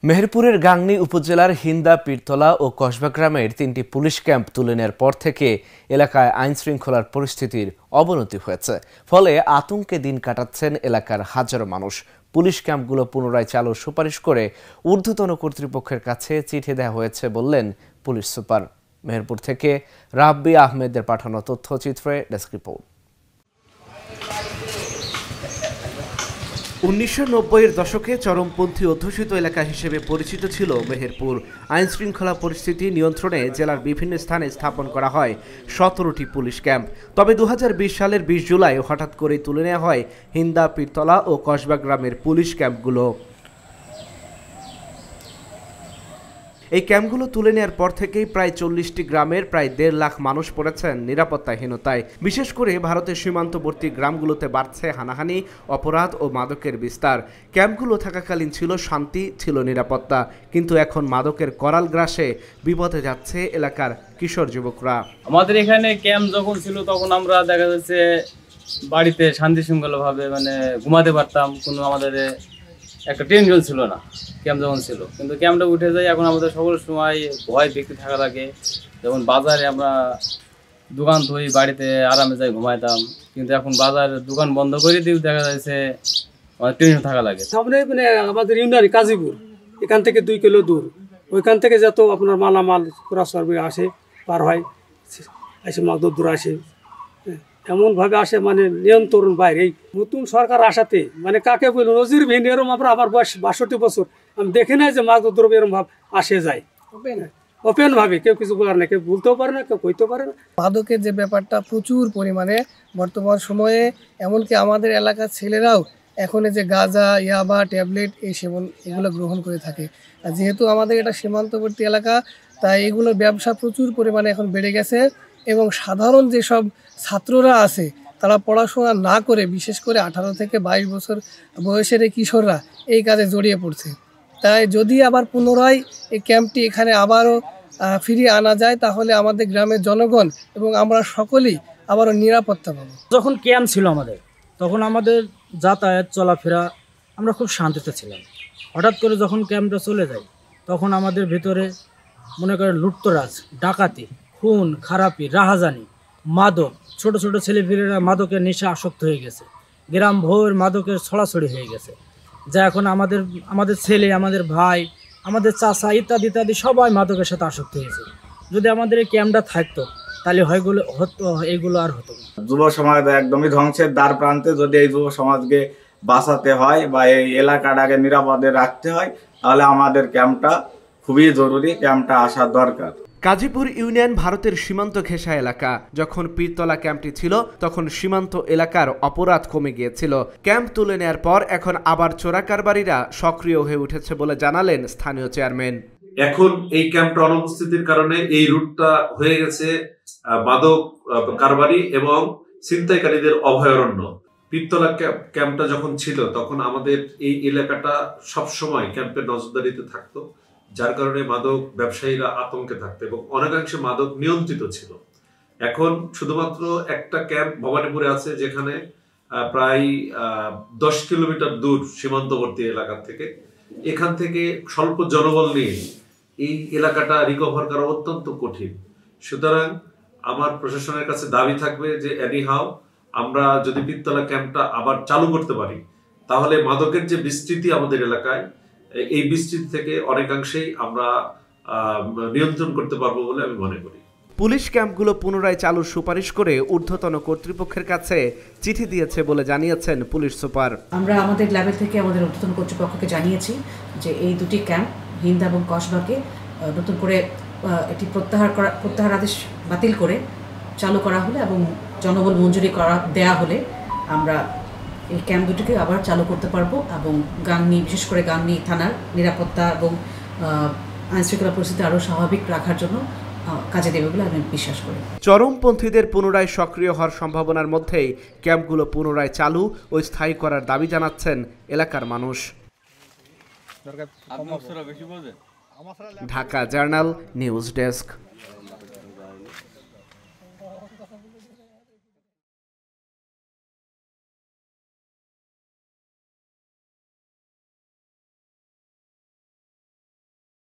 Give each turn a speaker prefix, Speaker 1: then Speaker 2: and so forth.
Speaker 1: মেহেরপুরের গাংনী উপজেলার হিন্দা পীরতলা ও কসবা গ্রামের ৩টি পুলিশ ক্যাম্প তুলে নেওয়ার পর থেকে এলাকায় আইনশৃঙ্খলার পরিস্থিতির অবনতি হয়েছে। ফলে আতঙ্কে দিন কাটাচ্ছেন এলাকার হাজারো মানুষ। পুলিশ ক্যাম্পগুলো পুনরায় চালুর সুপারিশ করে ঊর্ধ্বতন কর্তৃপক্ষের কাছে চিঠি দেওয়া হয়েছে বললেন পুলিশ সুপার। মেহেরপুর থেকে রাব্বি আহমেদের পাঠানো তথ্যচিত্রে ডেস্ক রিপোর্ট। 1990-এর দশকে চরমপন্থী অধ্যুষিত এলাকা হিসেবে পরিচিত ছিল মেহেরপুর। আইনশৃঙ্খলা পরিস্থিতি নিয়ন্ত্রণে জেলার বিভিন্ন স্থানে স্থাপন করা হয় 17টি পুলিশ ক্যাম্প। তবে 2020 সালের 20 জুলাই হঠাৎ করেই তুলে নেওয়া হয় হিন্দা পীরতলা ও কসবা গ্রামের পুলিশ ক্যাম্পগুলো। এই ক্যাম্পগুলো তুলে নেওয়ার পর থেকেই প্রায় 40টি গ্রামের প্রায় 1.5 লাখ মানুষ পড়েছেন নিরাপত্তাহীনতায়। বিশেষ করে ভারতের সীমান্তবর্তী গ্রামগুলোতে বাড়ছে হানাহানি, অপরাধ ও মাদকের বিস্তার। ক্যাম্পগুলো থাকাকালীন ছিল শান্তি, ছিল নিরাপত্তা, কিন্তু এখন মাদকের করাল গ্রাসে বিপদে যাচ্ছে এলাকার কিশোর যুবকরা।
Speaker 2: আমাদের এখানে ক্যাম্প যখন ছিল তখন আমরা দেখা যাচ্ছে বাড়িতে শান্তি শৃঙ্খলাভাবে ঘুমাতে পারতাম, কোনো আমাদের একটা টেনশন ছিল না ক্যাম্প যখন ছিল। কিন্তু ক্যাম্পটা উঠে যায়, এখন আমাদের সকল সময় ভয় ব্যক্তি থাকা লাগে। যেমন বাজারে আমরা দোকান ধরি, বাড়িতে আরামে যাই ঘুমাইতাম, কিন্তু এখন বাজার দোকান বন্ধ করে দিয়ে দেখা যাচ্ছে আমাদের টেনশন থাকা লাগে।
Speaker 3: সামনে আমাদের ইউনিয়ন কাজীপুর, এখান থেকে 2 কিলো দূর, ওইখান থেকে যত আপনার মালামাল সরবি আসে, পার হয়, আসে মাদুর আসে, এমনভাবে আসে নিয়ন্ত্রণ বাইরে। এই নতুন সরকার আসাতে কাকে বলি নজিরবিহীন এরকম আমার বয়স 62 বছর, আমি দেখি নাই যে মাদক দ্রব্য এরকম ভাবে আসে যায় ওপেন ভাবে। কেউ কিছু বলার না, কেউ বলতেও পারে না, কেউ কইতেও পারে না।
Speaker 4: মাদকের যে ব্যাপারটা প্রচুর পরিমাণে বর্তমান সময়ে, এমনকি আমাদের এলাকার ছেলেরাও এখন যে গাঁজা, ইয়াবা, ট্যাবলেট এই সেবন এগুলো গ্রহণ করে থাকে। আর যেহেতু আমাদের এটা সীমান্তবর্তী এলাকা, তাই এগুলোর ব্যবসা প্রচুর পরিমাণে এখন বেড়ে গেছে। এবং সাধারণ যেসব ছাত্ররা আছে তারা পড়াশোনা না করে, বিশেষ করে 18 থেকে 22 বছর বয়সের এই কিশোররা এই কাজে জড়িয়ে পড়ছে। তাই যদি আবার পুনরায় এই ক্যাম্পটি এখানে আবারও ফিরিয়ে আনা যায়, তাহলে আমাদের গ্রামের জনগণ এবং আমরা সকলেই আবারও নিরাপত্তা পাবো।
Speaker 5: যখন ক্যাম্প ছিল আমাদের, তখন আমাদের যাতায়াত চলাফেরা আমরা খুব শান্তিতে ছিলাম। হঠাৎ করে যখন ক্যাম্পটা চলে যায়, তখন আমাদের ভিতরে মনে করেন লুটতরাজ, ডাকাতি, খুন খারাপি, রাহাজানি, মাদক, ছোট ছোট ছেলেপিলেরা মাদকের নেশা আসক্ত হয়ে গেছে। গ্রাম ভোর মাদকের ছড়াছড়ি হয়ে গেছে, যা এখন আমাদের ছেলে, আমাদের ভাই, আমাদের চাচা ইত্যাদি ইত্যাদি সবাই মাদকের সাথে আসক্ত হয়েছে। যদি আমাদের এই ক্যাম্পটা থাকতো তাহলে এইগুলো আর হতো না।
Speaker 6: যুব সমাজ একদমই ধ্বংসের দ্বার প্রান্তে। যদি এই যুব সমাজকে বাঁচাতে হয় বা এই এলাকাটাকে নিরাপদে রাখতে হয়, তাহলে আমাদের ক্যাম্পটা খুবই জরুরি, ক্যাম্পটা আসার দরকার।
Speaker 1: কাজীপুর ইউনিয়ন ভারতের সীমান্ত ঘেঁষা এলাকা। যখন পীরতলা ক্যাম্পটি ছিল তখন সীমান্ত এলাকার অপরাধ কমে গিয়েছিল। ক্যাম্প তুলে নেওয়ার পর এখন আবার চোরাকারবারিরা সক্রিয় হয়ে উঠেছে বলে জানালেন স্থানীয় চেয়ারম্যান।
Speaker 7: এখন এই ক্যাম্পটা অনুপস্থিতির কারণে এই রুটটা হয়ে গেছে মাদক কারবারি এবং ছিনতাইকারীদের অভয়ারণ্য। পীরতলা ক্যাম্পটা যখন ছিল তখন আমাদের এই এলাকাটা সবসময় ক্যাম্পের নজরদারিতে থাকতো, যার কারণে মাদক ব্যবসায়ীরা আতঙ্কে থাকতো এবং অনেকাংশে মাদক নিয়ন্ত্রিত ছিল। এখন শুধুমাত্র একটা ক্যাম্প ভবানীপুরে আছে, যেখানে প্রায় 10 কিলোমিটার দূর সীমান্তবর্তী এলাকা থেকে। এখান থেকে স্বল্প জনবল নিয়ে এই এলাকাটা রিকভার করা অত্যন্ত কঠিন। সুতরাং আমার প্রশাসনের কাছে দাবি থাকবে যে এনিহাও আমরা যদি পীরতলা ক্যাম্পটা আবার চালু করতে পারি, তাহলে মাদকের যে বিস্তৃতি আমাদের এলাকায়, এই বিস্তৃতি থেকে অনেকাংশেই আমরা নিয়ন্ত্রণ করতে পারবো বলে আমি মনে করি।
Speaker 1: পুলিশ ক্যাম্পগুলো পুনরায় চালুর সুপারিশ করে ঊর্ধ্বতন কর্তৃপক্ষের কাছে চিঠি দিয়েছে বলে জানিয়েছেন পুলিশ সুপার।
Speaker 8: আমরা আমাদের লেভেল থেকে আমাদের ঊর্ধ্বতন কর্তৃপক্ষকে জানিয়েছি যে এই 2টি ক্যাম্প হিন্দা এবং কসবাকে নতুন করে একটি প্রত্যাহার আদেশ বাতিল করে চালু করা হলে এবং জনবল মঞ্জুরি দেয়া হলে আমরা এই ক্যাম্প দুটিকে আবার চালু করতে পারবো এবং গাংনী, বিশেষ করে গাংনী থানার নিরাপত্তা এবং আইনশৃঙ্খলা পরিস্থিতি আরও স্বাভাবিক রাখার জন্য কাজে দেবে বলে আমি বিশ্বাস করি।
Speaker 1: চরমপন্থীদের পুনরায় সক্রিয় হওয়ার সম্ভাবনার মধ্যেই ক্যাম্পগুলো পুনরায় চালু ও স্থায়ী করার দাবি জানাচ্ছেন এলাকার মানুষ। Dhaka journal news desk.